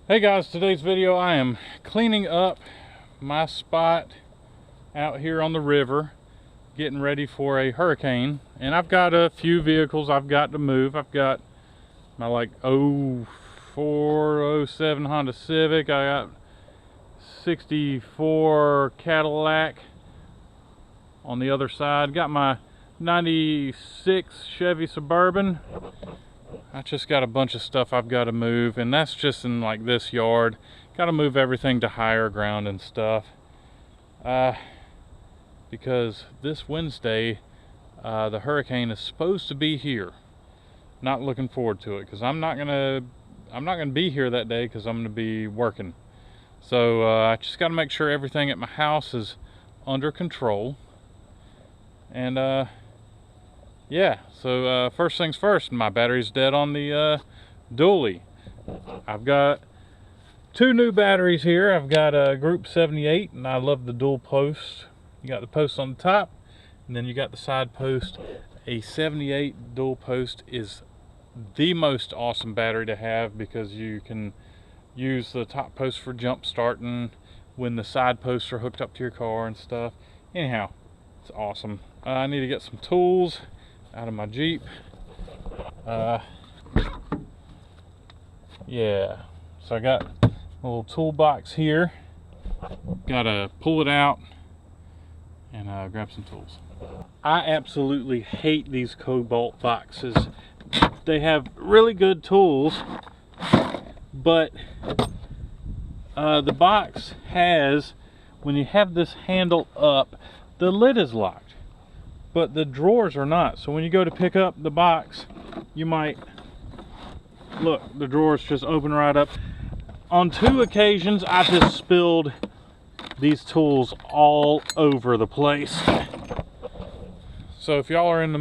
Hey guys, today's video I am cleaning up my spot out here on the river, getting ready for a hurricane. And I've got a few vehicles I've got to move. I've got my like 04, 07 Honda Civic. I got 64 Cadillac on the other side. Got my 96 Chevy Suburban. I just got a bunch of stuff I've got to move, and that's just in like this yard. Got to move everything to higher ground and stuff, because this Wednesday the hurricane is supposed to be here. Not looking forward to it, because I'm not gonna be here that day because I'm gonna be working. So I just got to make sure everything at my house is under control. And yeah, so first things first, my battery's dead on the dually. I've got two new batteries here. I've got a Group 78, and I love the dual post. You got the post on the top, and then you got the side post. A 78 dual post is the most awesome battery to have, because you can use the top post for jump starting when the side posts are hooked up to your car and stuff. Anyhow, it's awesome. I need to get some tools out of my Jeep. Yeah, so I got a little toolbox here. Gotta pull it out and grab some tools. I absolutely hate these Cobalt boxes. They have really good tools, but the box has, when you have this handle up, the lid is locked, but the drawers are not. So when you go to pick up the box, you might look, the drawers just open right up. On 2 occasions I just spilled these tools all over the place. So if y'all are in the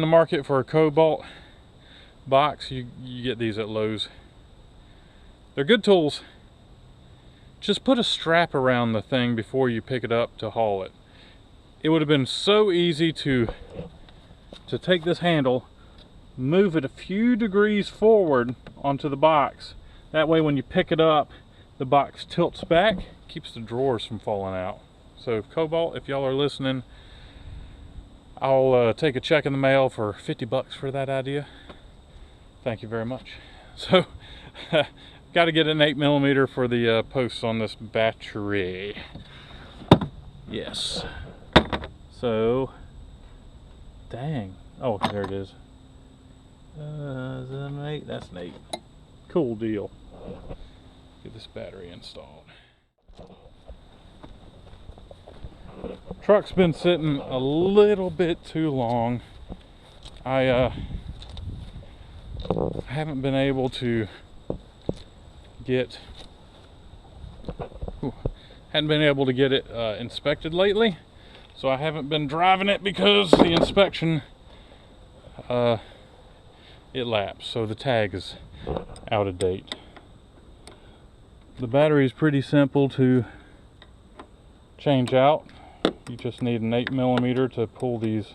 market for a Cobalt box, you get these at Lowe's. They're good tools. Just put a strap around the thing before you pick it up to haul it. It would have been so easy to take this handle, move it a few degrees forward onto the box. That way when you pick it up, the box tilts back, keeps the drawers from falling out. So Cobalt, if y'all are listening, I'll take a check in the mail for 50 bucks for that idea. Thank you very much. So got to get an 8mm for the posts on this battery. Yes. So, dang. Oh, there it is. Is that an 8? That's an 8. Cool deal. Get this battery installed. Truck's been sitting a little bit too long. I haven't been able to get it inspected lately. So I haven't been driving it because the inspection, it lapsed, so the tag is out of date. The battery is pretty simple to change out. You just need an 8mm to pull these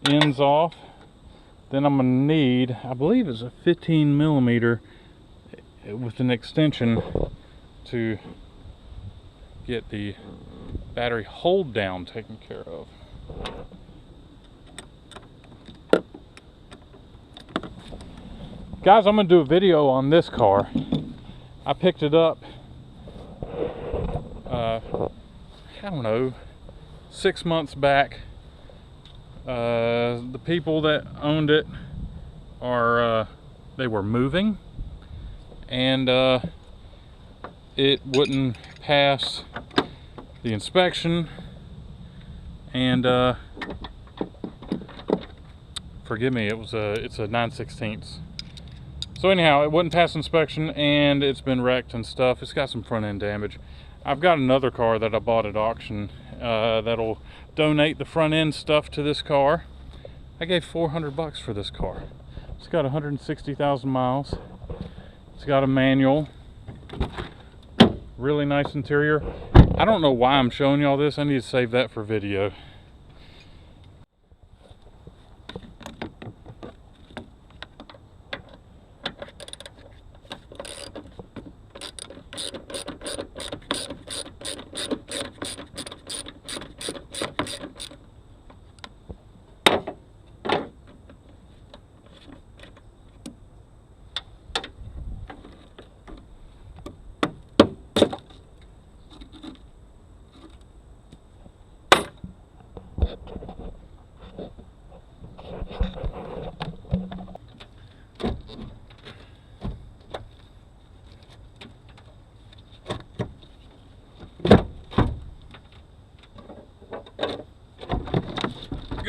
ends off. Then I'm gonna need, I believe it's a 15mm with an extension to get the battery hold down taken care of. Guys, I'm gonna do a video on this car. I picked it up I don't know, 6 months back. The people that owned it they were moving, and it wouldn't pass the inspection, and forgive me, it's a 9/16. So anyhow, it wouldn't pass inspection, and it's been wrecked and stuff. It's got some front end damage. I've got another car that I bought at auction that'll donate the front end stuff to this car. I gave 400 bucks for this car. It's got 160,000 miles. It's got a manual. Really nice interior. I don't know why I'm showing y'all this. I need to save that for video.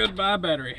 Goodbye, battery.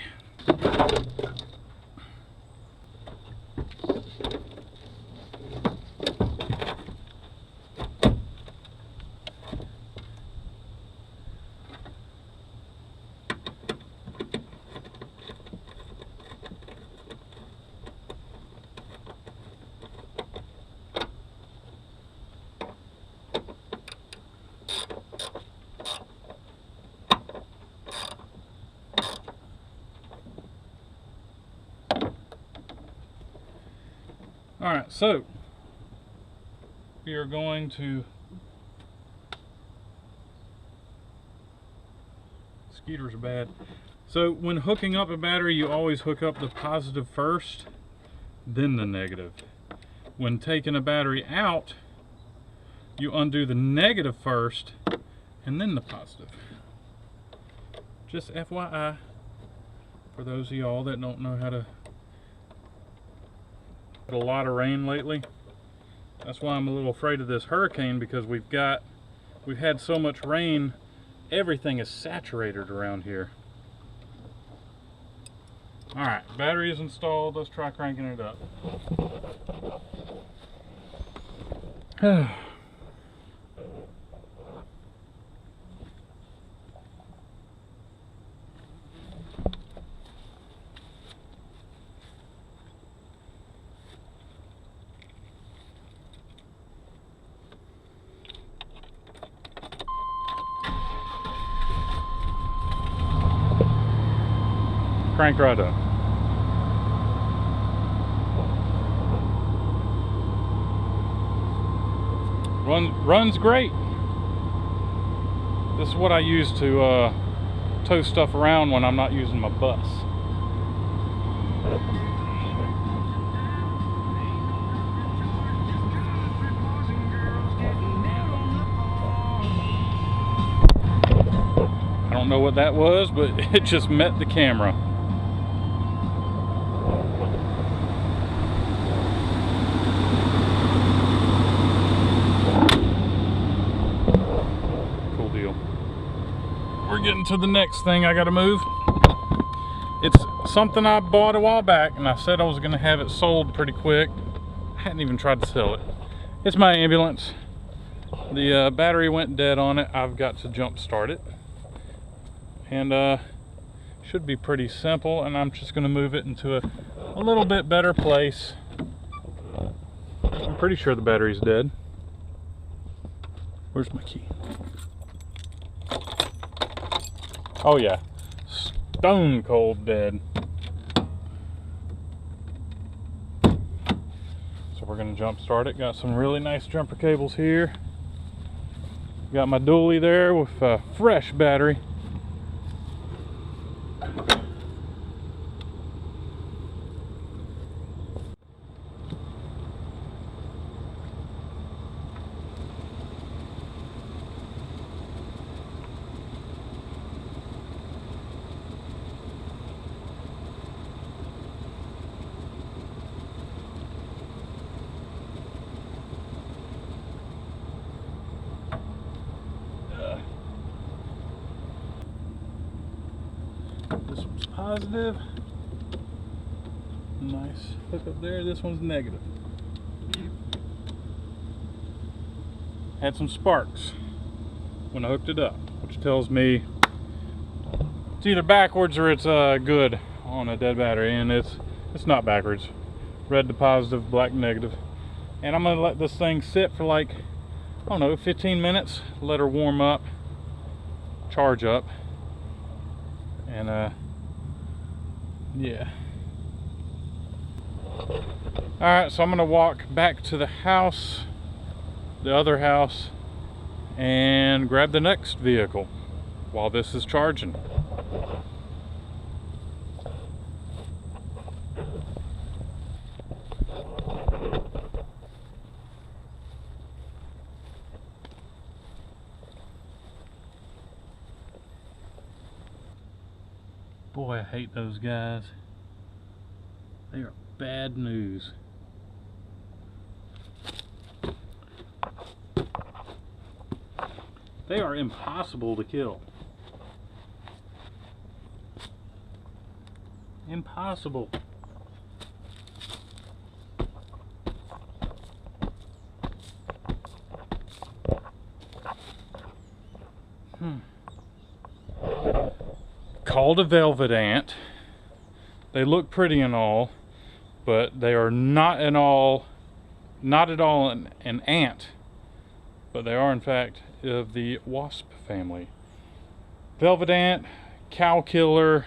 Alright, so we are going to skeeters are bad. So when hooking up a battery, you always hook up the positive first, then the negative. When taking a battery out, you undo the negative first and then the positive. Just FYI for those of y'all that don't know how to. A lot of rain lately. That's why I'm a little afraid of this hurricane, because we've had so much rain, everything is saturated around here. Alright, battery is installed. Let's try cranking it up. Crank right up. Runs great. This is what I use to tow stuff around when I'm not using my bus. I don't know what that was, but it just met the camera. We're getting to the next thing I gotta move. It's something I bought a while back, and I said I was gonna have it sold pretty quick. I hadn't even tried to sell it. It's my ambulance. The battery went dead on it. I've got to jump start it, and should be pretty simple. And I'm just gonna move it into a little bit better place. I'm pretty sure the battery's dead. Where's my key? Oh yeah, stone cold dead. So we're gonna jump start it. Got some really nice jumper cables here. Got my dually there with a fresh battery. This one's positive. Nice hook up there. This one's negative. Had some sparks when I hooked it up, which tells me it's either backwards or it's good on a dead battery, and it's not backwards. Red to positive, black to negative. And I'm gonna let this thing sit for like, I don't know, 15 minutes. Let her warm up, charge up, and yeah. Alright, so I'm gonna walk back to the house, the other house, and grab the next vehicle while this is charging. Boy, I hate those guys. They are bad news. They are impossible to kill. Impossible. Called a velvet ant. They look pretty and all, but they are not at all an ant, but they are in fact of the wasp family. Velvet ant, cow killer.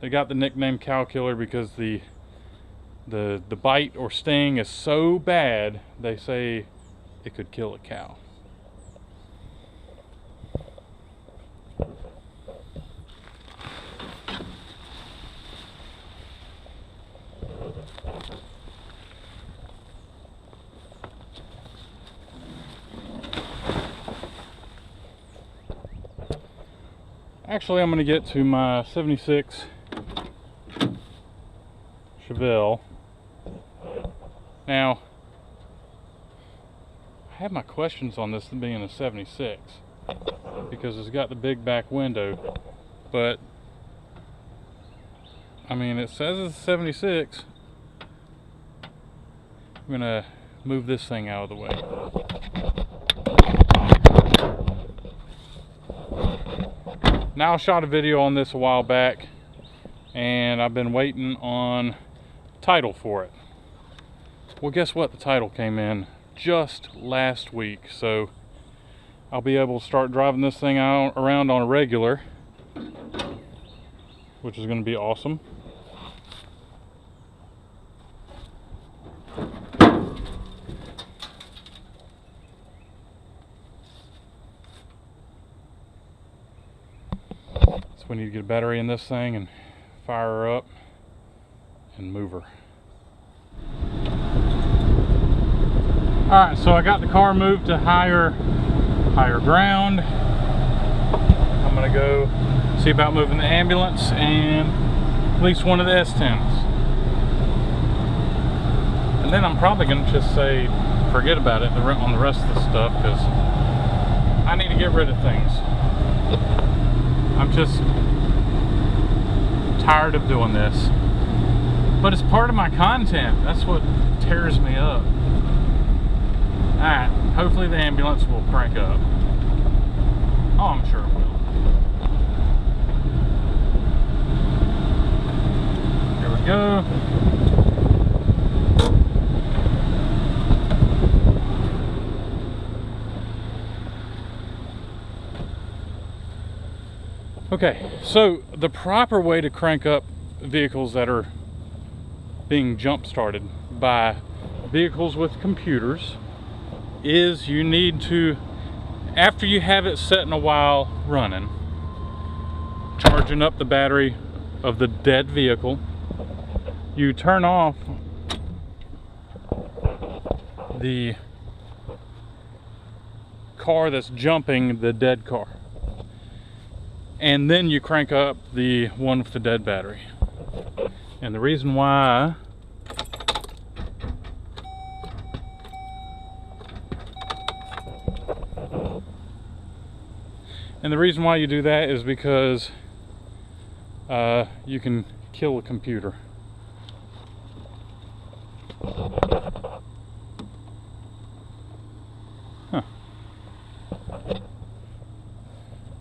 They got the nickname cow killer because the bite or sting is so bad they say it could kill a cow. Actually, I'm going to get to my 76 Chevelle. Now, I have my questions on this being a 76 because it's got the big back window, but I mean, it says it's a 76. I'm going to move this thing out of the way. Now, I shot a video on this a while back, and I've been waiting on title for it. Well, guess what? The title came in just last week, so I'll be able to start driving this thing around on a regular, which is going to be awesome. We need to get a battery in this thing and fire her up and move her. Alright, so I got the car moved to higher ground. I'm going to go see about moving the ambulance and at least one of the S10s. And then I'm probably going to just say forget about it on the rest of the stuff because I need to get rid of things. I'm just tired of doing this, but it's part of my content. That's what tears me up. Alright, hopefully the ambulance will crank up. Oh, I'm sure it will. Here we go. Okay, so the proper way to crank up vehicles that are being jump started by vehicles with computers is you need to, after you have it set in a while running, charging up the battery of the dead vehicle, you turn off the car that's jumping the dead car. And then you crank up the one with the dead battery. And the reason why you do that is because you can kill a computer. Huh.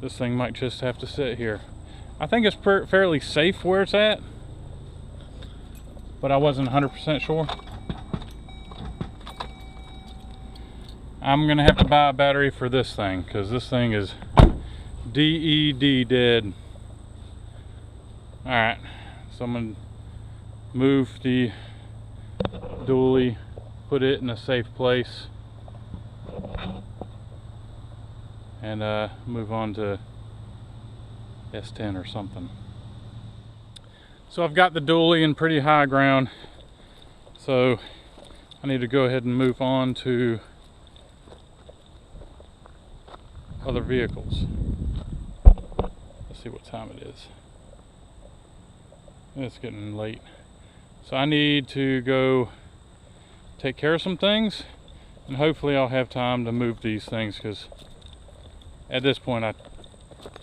This thing might just have to sit here. I think it's fairly safe where it's at, but I wasn't 100% sure. I'm gonna have to buy a battery for this thing because this thing is dead. Alright, so I'm gonna move the dually, put it in a safe place, and move on to S10 or something. So I've got the dually in pretty high ground, so I need to go ahead and move on to other vehicles. Let's see what time it is. It's getting late. So I need to go take care of some things, and hopefully I'll have time to move these things, because at this point I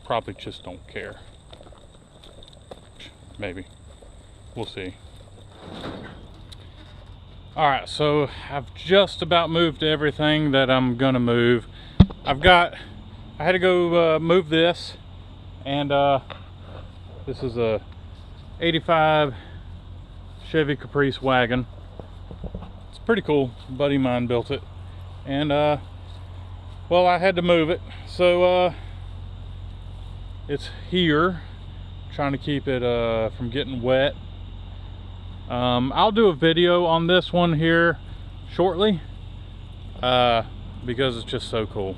probably just don't care. Maybe. we'll see. All right, so I've just about moved everything that I'm gonna move. I had to go move this, and this is a 85 Chevy Caprice wagon. It's pretty cool. A buddy of mine built it, and well, I had to move it, so it's here, trying to keep it from getting wet. I'll do a video on this one here shortly, because it's just so cool.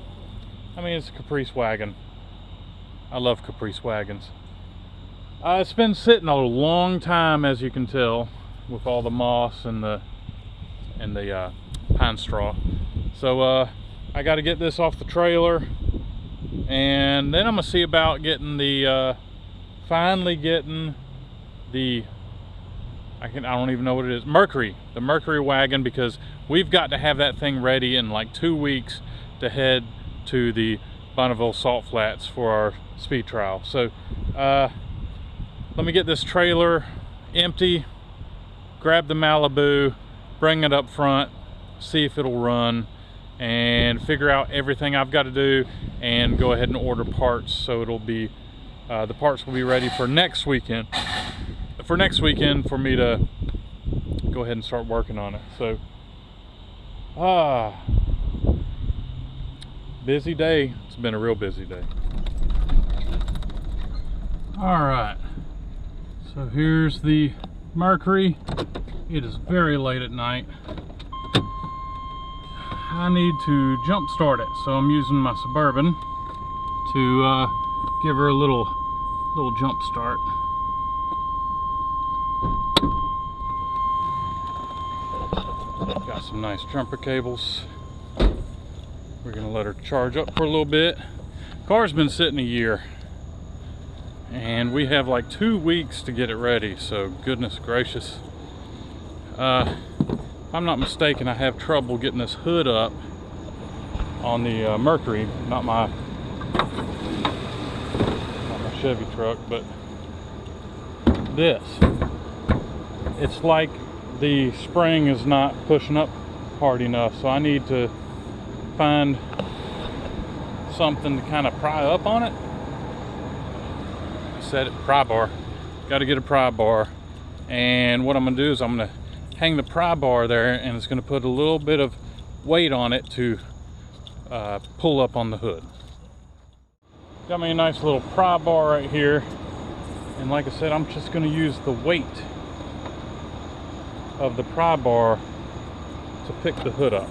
I mean, it's a Caprice wagon. I love Caprice wagons. It's been sitting a long time, as you can tell, with all the moss and the pine straw. So I got to get this off the trailer, and then I'm gonna see about getting the finally getting the I don't even know what it is, Mercury, the Mercury wagon, because we've got to have that thing ready in like 2 weeks to head to the Bonneville Salt Flats for our speed trial. So let me get this trailer empty, grab the Malibu, bring it up front, see if it'll run, and figure out everything I've got to do, and go ahead and order parts, so it'll be the parts will be ready for next weekend. For next weekend, for me to go ahead and start working on it. So busy day. It's been a real busy day. All right, so here's the Mercury. It is very late at night. I need to jump start it, so I'm using my Suburban to give her a little jump start. Got some nice jumper cables. We're gonna let her charge up for a little bit. Car's been sitting a year, and we have like 2 weeks to get it ready, so goodness gracious. If I'm not mistaken, I have trouble getting this hood up on the Mercury, not my Chevy truck, but this. It's like the spring is not pushing up hard enough, so I need to find something to kind of pry up on it. Set it, pry bar. Got to get a pry bar, and what I'm gonna do is I'm gonna hang the pry bar there, and it's gonna put a little bit of weight on it to pull up on the hood. Got me a nice little pry bar right here, and like I said, I'm just gonna use the weight of the pry bar to pick the hood up.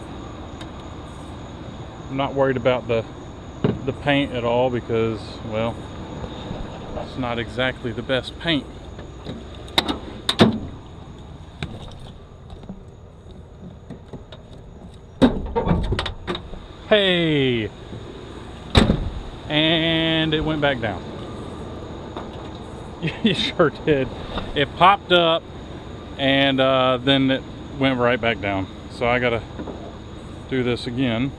I'm not worried about the paint at all, because, well, it's not exactly the best paint. Hey! And it went back down. You sure did. It popped up, and then it went right back down. So I gotta do this again.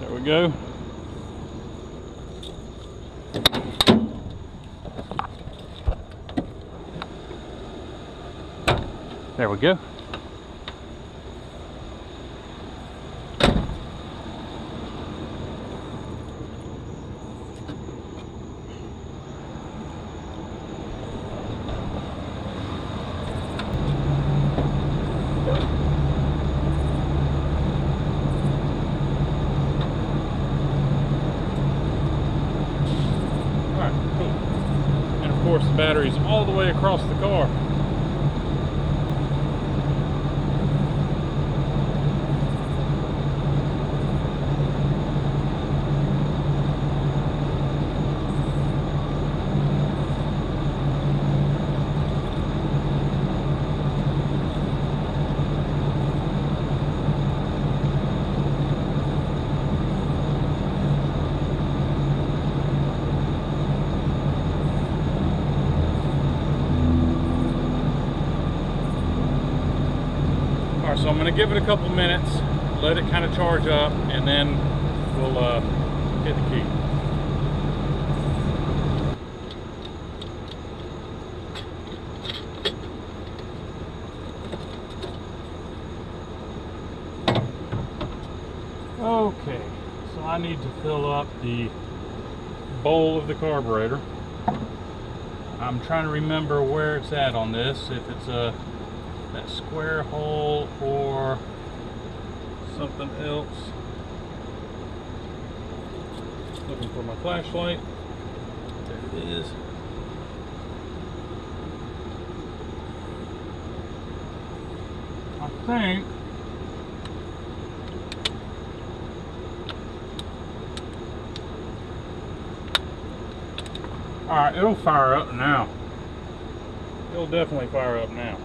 There we go. There we go. Of course, the battery's all the way across the car. So I'm going to give it a couple minutes, let it kind of charge up, and then we'll hit the key. Okay, so I need to fill up the bowl of the carburetor. I'm trying to remember where it's at on this, if it's that square hole or something else. Looking for my flashlight. There it is. I think alright, it'll fire up now. It'll definitely fire up now.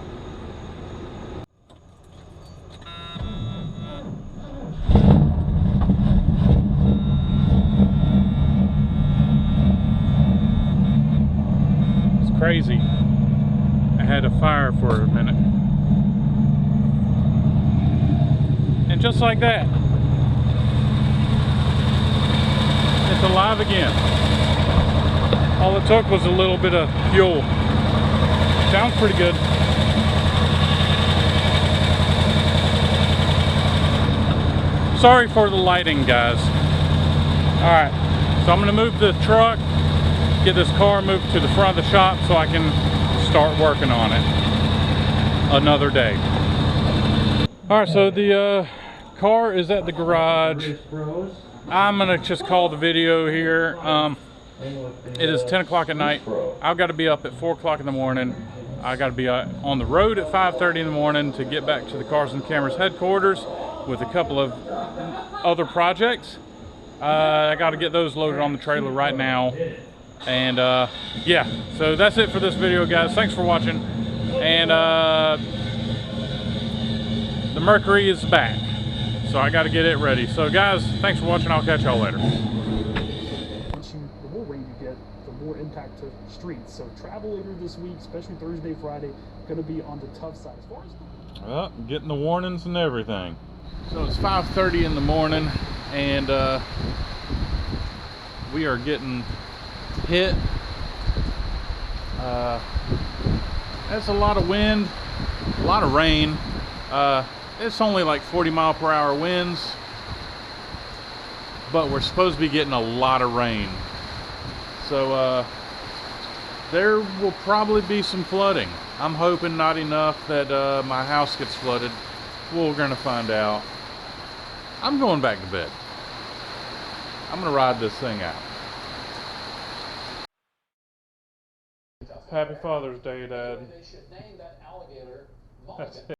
It's crazy. I had a fire for a minute. And just like that, it's alive again. All it took was a little bit of fuel. Sounds pretty good. Sorry for the lighting, guys. Alright, so I'm going to move the truck, get this car moved to the front of the shop so I can start working on it another day. Alright, so the car is at the garage. I'm going to just call the video here. It is 10 o'clock at night. I've got to be up at 4 o'clock in the morning. I got to be on the road at 5:30 in the morning to get back to the Cars and Cameras headquarters with a couple of other projects. I got to get those loaded on the trailer right now. And yeah, so that's it for this video, guys. Thanks for watching. And the Mercury is back, so I got to get it ready. So guys, thanks for watching. I'll catch y'all later. The more rain you get, the more impact to streets. So travel later this week, especially Thursday, Friday, going to be on the tough side. As far as well, getting the warnings and everything. So it's 5:30 in the morning, and we are getting hit. That's a lot of wind, a lot of rain. It's only like 40-mile-per-hour winds, but we're supposed to be getting a lot of rain. So there will probably be some flooding. I'm hoping not enough that my house gets flooded. We're gonna find out. I'm going back to bed. I'm gonna ride this thing out. Happy Father's Day, Dad. That's it.